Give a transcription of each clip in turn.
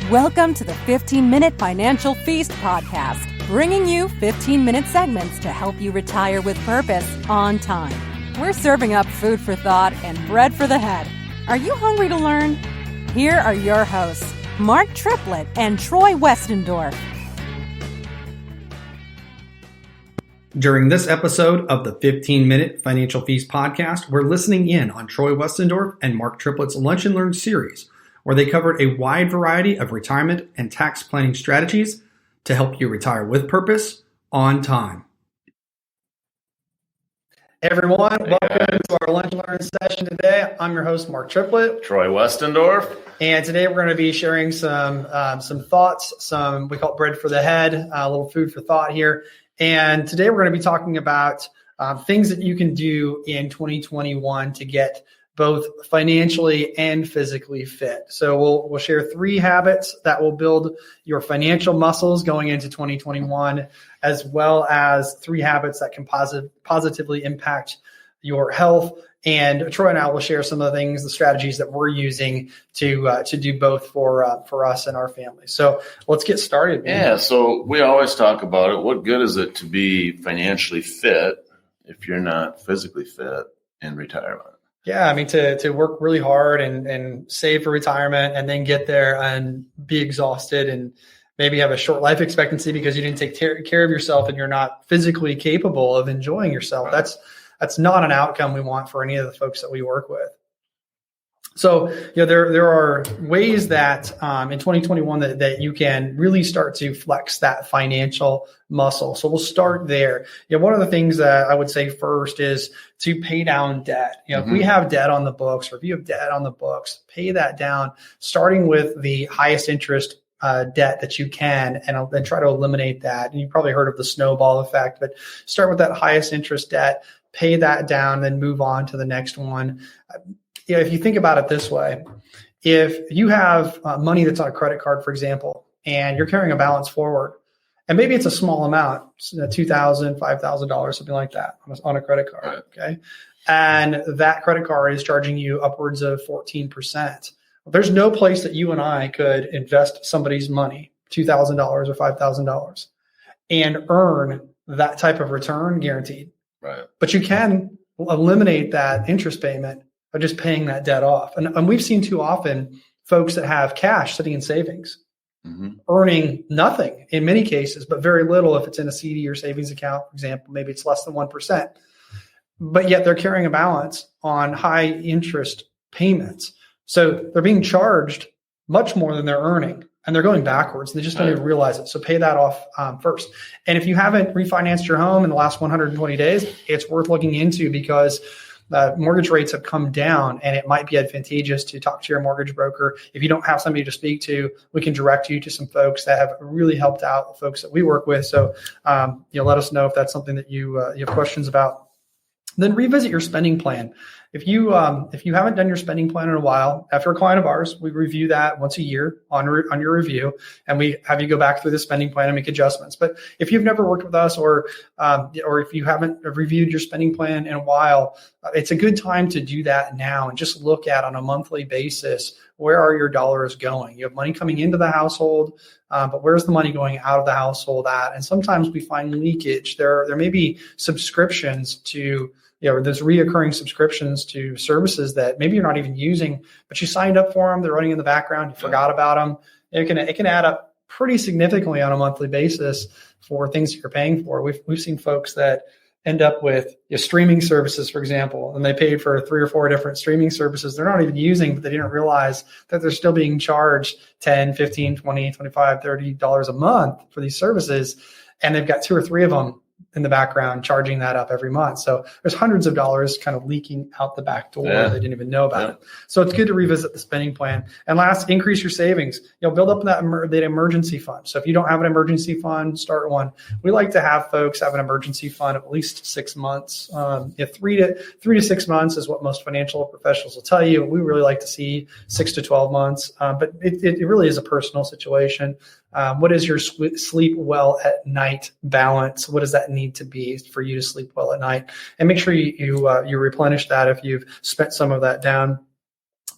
Welcome to the 15-Minute Financial Feast podcast, bringing you 15-minute segments to help you retire with purpose on time. We're serving up food for thought and bread for the head. Are you hungry to learn? Here are your hosts, Mark Triplett and Troy Westendorf. During this episode of the 15-Minute Financial Feast podcast, we're listening in on Troy Westendorf and Mark Triplett's Lunch and Learn series, where they covered a wide variety of retirement and tax planning strategies to help you retire with purpose on time. Hey everyone, welcome to our Lunch and Learn session today. I'm your host, Mark Triplett. Troy Westendorf. And today we're going to be sharing some thoughts, we call it bread for the head, a little food for thought here. And today we're going to be talking about things that you can do in 2021 to get both financially and physically fit. So we'll share 3 habits that will build your financial muscles going into 2021, as well as 3 habits that can positively impact your health. And Troy and I will share some of the things, the strategies that we're using to do both for us and our family. So let's get started. Yeah, so we always talk about it. What good is it to be financially fit if you're not physically fit in retirement? Yeah, I mean, to work really hard and save for retirement and then get there and be exhausted and maybe have a short life expectancy because you didn't take care of yourself and you're not physically capable of enjoying yourself. Right. That's not an outcome we want for any of the folks that we work with. So, there are ways that in 2021 that you can really start to flex that financial muscle. So we'll start there. One of the things that I would say first is to pay down debt. If we have debt on the books, or if you have debt on the books, pay that down, starting with the highest interest debt that you can, and then try to eliminate that. And you probably heard of the snowball effect, but start with that highest interest debt, pay that down, then move on to the next one. If you think about it this way, if you have money that's on a credit card, for example, and you're carrying a balance forward, and maybe it's a small amount, $2,000, $5,000, something like that on a credit card, right. Okay? And that credit card is charging you upwards of 14%. There's no place that you and I could invest somebody's money, $2,000 or $5,000, and earn that type of return guaranteed. Right. But you can eliminate that interest payment by just paying that debt off. And we've seen too often folks that have cash sitting in savings, earning nothing in many cases, but very little if it's in a CD or savings account, for example. Maybe it's less than 1%. But yet they're carrying a balance on high interest payments. So they're being charged much more than they're earning. And they're going backwards. They just don't even realize it. So pay that off first. And if you haven't refinanced your home in the last 120 days, it's worth looking into because mortgage rates have come down, and it might be advantageous to talk to your mortgage broker. If you don't have somebody to speak to, we can direct you to some folks that have really helped out the folks that we work with. So let us know if that's something that you have questions about. Then revisit your spending plan. If you haven't done your spending plan in a while, after a client of ours, we review that once a year on your review, and we have you go back through the spending plan and make adjustments. But if you've never worked with us, or if you haven't reviewed your spending plan in a while, it's a good time to do that now and just look at on a monthly basis, where are your dollars going? You have money coming into the household, but where's the money going out of the household at? And sometimes we find leakage. There may be subscriptions to there's reoccurring subscriptions to services that maybe you're not even using, but you signed up for them. They're running in the background. You forgot about them. It can add up pretty significantly on a monthly basis for things that you're paying for. We've seen folks that end up with streaming services, for example, and they paid for 3 or 4 different streaming services they're not even using, but they didn't realize that they're still being charged $10, $15, $20, $25, $30 a month for these services. And they've got 2 or 3 of them in the background charging that up every month. So there's hundreds of dollars kind of leaking out the back door. They didn't even know about it. So it's good to revisit the spending plan. And last, increase your savings. Build up that emergency fund. So if you don't have an emergency fund, start one. We like to have folks have an emergency fund of at least 6 months. 3 to 6 months is what most financial professionals will tell you. We really like to see 6 to 12 months, but it really is a personal situation. What is your sleep well at night balance? What does that need to be for you to sleep well at night? And make sure you replenish that if you've spent some of that down.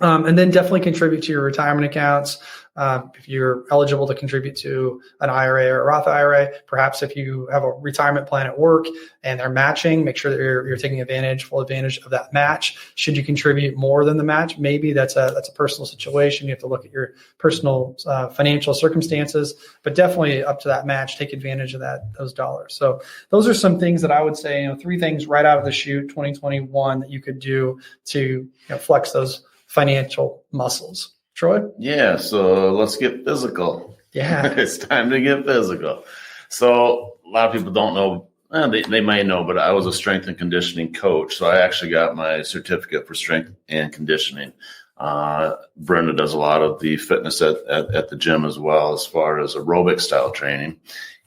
And then definitely contribute to your retirement accounts. If you're eligible to contribute to an IRA or a Roth IRA, perhaps if you have a retirement plan at work and they're matching, make sure that you're taking full advantage of that match. Should you contribute more than the match? Maybe that's a personal situation. You have to look at your personal financial circumstances, but definitely up to that match, take advantage of those dollars. So those are some things that I would say, 3 things right out of the chute, 2021, that you could do to flex those financial muscles. Troy? Yeah, so let's get physical. Yeah. It's time to get physical. So a lot of people don't know, they may know, but I was a strength and conditioning coach. So I actually got my certificate for strength and conditioning. Brenda does a lot of the fitness at the gym as well, as far as aerobic style training.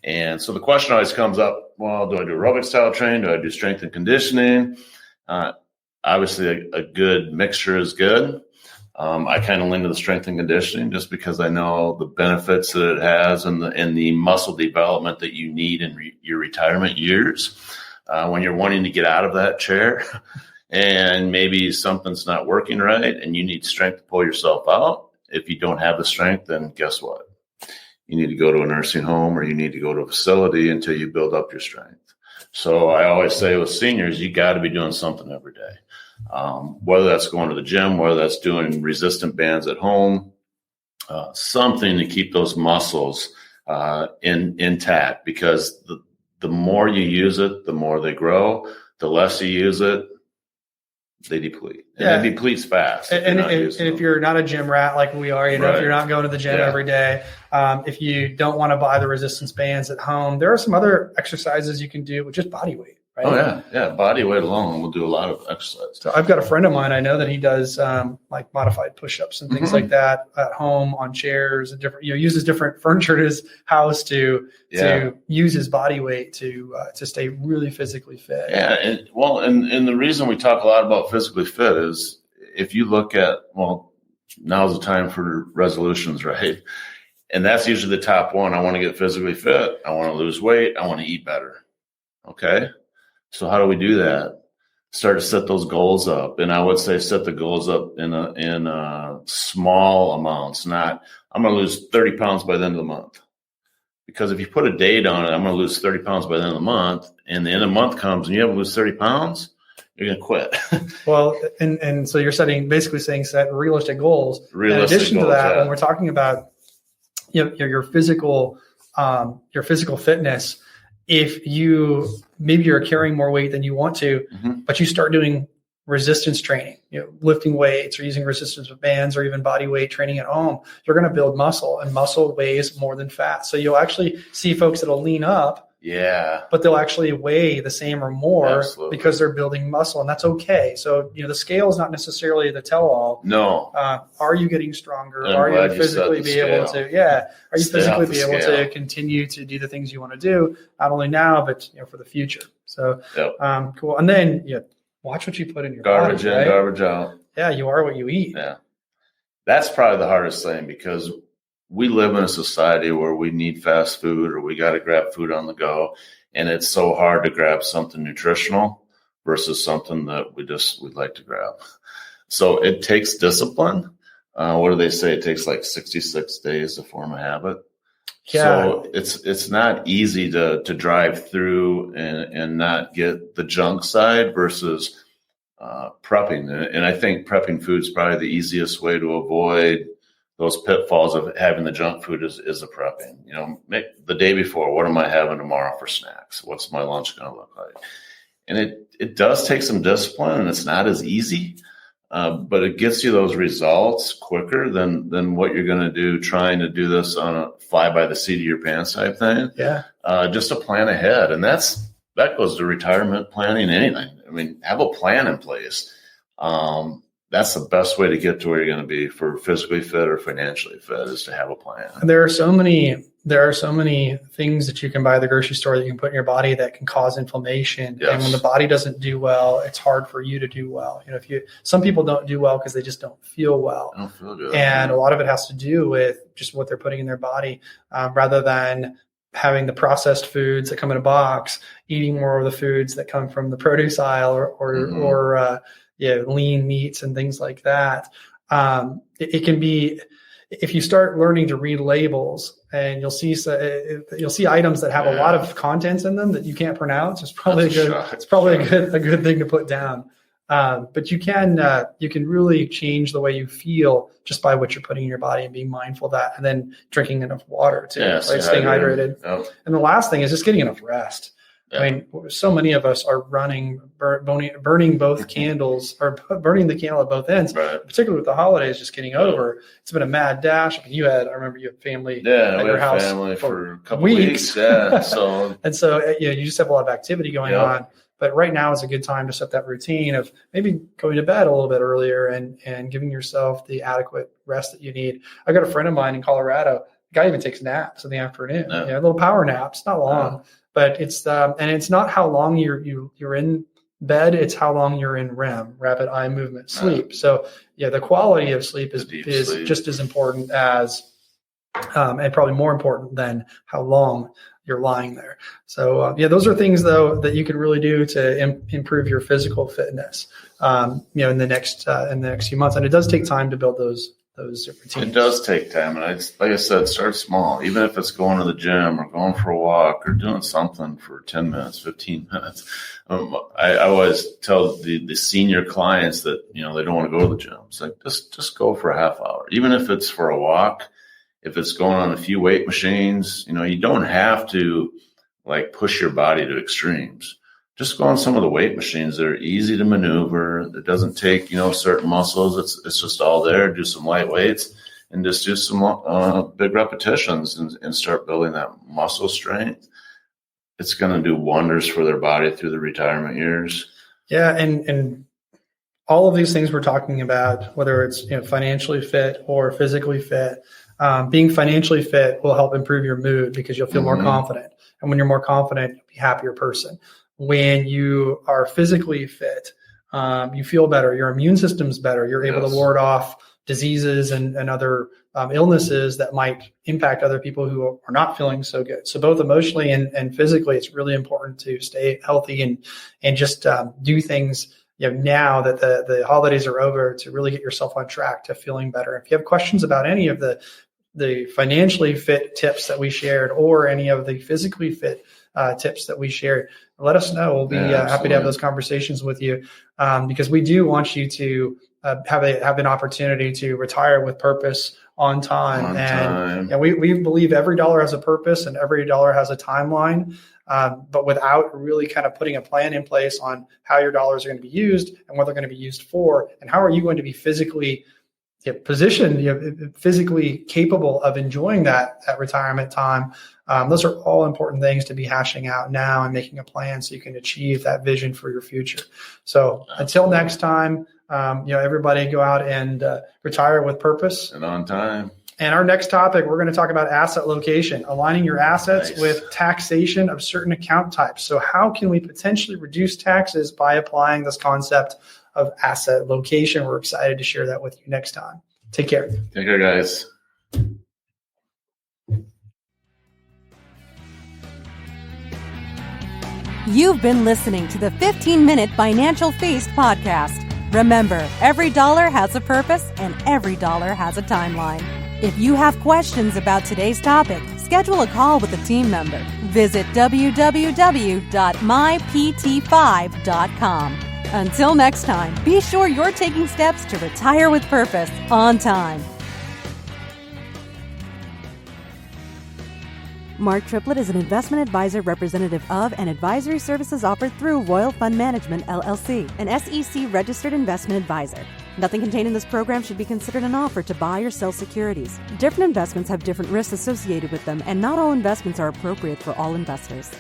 And so the question always comes up, well, do I do aerobic style training? Do I do strength and conditioning? Obviously, a good mixture is good. I kind of lean to the strength and conditioning just because I know the benefits that it has and the muscle development that you need in your retirement years when you're wanting to get out of that chair and maybe something's not working right and you need strength to pull yourself out. If you don't have the strength, then guess what? You need to go to a nursing home or you need to go to a facility until you build up your strength. So I always say with seniors, you got to be doing something every day. Whether that's going to the gym, whether that's doing resistant bands at home, something to keep those muscles intact, because the more you use it, the more they grow. The less you use it, they deplete. And it depletes fast. And if you're not a gym rat like we are, if you're not going to the gym every day, if you don't want to buy the resistance bands at home, there are some other exercises you can do with just body weight. Right? Oh, yeah. Body weight alone will do a lot of exercise. So I've got a friend of mine, I know that he does like modified push-ups and things like that at home on chairs and different, uses different furniture in his house to use his body weight to stay really physically fit. Yeah. And the reason we talk a lot about physically fit is if you look at, now's the time for resolutions, right? And that's usually the top one. I want to get physically fit. I want to lose weight. I want to eat better. Okay. So how do we do that? Start to set those goals up. And I would say set the goals up in small amounts, not I'm going to lose 30 pounds by the end of the month. Because if you put a date on it, I'm going to lose 30 pounds by the end of the month, and the end of the month comes and you haven't lose 30 pounds, you're going to quit. Well, and so you're basically saying set realistic goals. In addition to that, when we're talking about your physical fitness, if maybe you're carrying more weight than you want to, but you start doing resistance training, lifting weights or using resistance bands or even body weight training at home, you're going to build muscle, and muscle weighs more than fat. So you'll actually see folks that'll lean up, but they'll actually weigh the same or more because they're building muscle, and that's okay. So, the scale is not necessarily the tell-all. No. Are you getting stronger? Are you physically able to continue to do the things you want to do, not only now, but for the future? So, cool. And then, watch what you put in your garbage body, in, right? garbage out. Yeah, you are what you eat. Yeah. That's probably the hardest thing, because we live in a society where we need fast food or we got to grab food on the go. And it's so hard to grab something nutritional versus something that we'd like to grab. So it takes discipline. What do they say? It takes like 66 days to form a habit. Yeah. So it's not easy to drive through and not get the junk side versus prepping. And I think prepping food is probably the easiest way to avoid those pitfalls of having the junk food is the prepping. Make the day before, what am I having tomorrow for snacks? What's my lunch going to look like? And it does take some discipline, and it's not as easy, but it gets you those results quicker than what you're going to do trying to do this on a fly by the seat of your pants type thing. Yeah. Just to plan ahead. And that goes to retirement planning, anything. I mean, have a plan in place. That's the best way to get to where you're going to be for physically fit or financially fit, is to have a plan. There are so many things that you can buy at the grocery store that you can put in your body that can cause inflammation. Yes. And when the body doesn't do well, it's hard for you to do well. Some people don't do well because they just don't feel well. I don't feel good. And a lot of it has to do with just what they're putting in their body, rather than having the processed foods that come in a box, eating more of the foods that come from the produce aisle or lean meats and things like that. It can be, if you start learning to read labels, and you'll see items that have a lot of contents in them that you can't pronounce. It's probably a good thing to put down. But you can really change the way you feel just by what you're putting in your body and being mindful of that, and then drinking enough water too, right? Staying hydrated. Yep. And the last thing is just getting enough rest. Yeah. I mean, so many of us are burning both candles, or burning the candle at both ends, right. Particularly with the holidays just getting over. It's been a mad dash. I remember you have family at your house for a couple weeks. Yeah. So and so you just have a lot of activity going on. But right now is a good time to set that routine of maybe going to bed a little bit earlier and giving yourself the adequate rest that you need. I got a friend of mine in Colorado. The guy even takes naps in the afternoon. Little power naps, not long. But it's and it's not how long you're in bed, it's how long you're in REM, rapid eye movement sleep. So the quality of sleep is just as important as and probably more important than how long you're lying there. So those are things though that you can really do to improve your physical fitness in the next few months. And it does take time to build those routines. It does take time. And like I said, start small. Even if it's going to the gym or going for a walk or doing something for 10 minutes, 15 minutes. I always tell the senior clients that, they don't want to go to the gym. It's like, just go for a half hour. Even if it's for a walk, if it's going on a few weight machines, you don't have to like push your body to extremes. Just go on some of the weight machines that are easy to maneuver. It doesn't take, certain muscles. It's just all there. Do some light weights and just do some big repetitions and start building that muscle strength. It's going to do wonders for their body through the retirement years. Yeah. And all of these things we're talking about, whether it's, financially fit or physically fit, being financially fit will help improve your mood because you'll feel more confident. And when you're more confident, you'll be a happier person. When you are physically fit, you feel better. Your immune system's better. You're able to ward off diseases and other illnesses that might impact other people who are not feeling so good. So both emotionally and physically, it's really important to stay healthy and just do things now that the holidays are over to really get yourself on track to feeling better. If you have questions about any of the financially fit tips that we shared or any of the physically fit tips that we shared, let us know. We'll be happy to have those conversations with you because we do want you to have an opportunity to retire with purpose on time. And we believe every dollar has a purpose and every dollar has a timeline. But without really kind of putting a plan in place on how your dollars are going to be used and what they're going to be used for, and how are you going to be physically positioned, physically capable of enjoying that retirement time. Those are all important things to be hashing out now and making a plan so you can achieve that vision for your future. So until next time, everybody go out and retire with purpose and on time. And our next topic, we're going to talk about asset location, aligning your assets with taxation of certain account types. So how can we potentially reduce taxes by applying this concept of asset location? We're excited to share that with you next time. Take care. Take care, guys. You've been listening to the 15-Minute Financial Feast podcast. Remember, every dollar has a purpose and every dollar has a timeline. If you have questions about today's topic, schedule a call with a team member. Visit www.mypt5.com. Until next time, be sure you're taking steps to retire with purpose on time. Mark Triplett is an investment advisor representative of and advisory services offered through Royal Fund Management, LLC, an SEC-registered investment advisor. Nothing contained in this program should be considered an offer to buy or sell securities. Different investments have different risks associated with them, and not all investments are appropriate for all investors.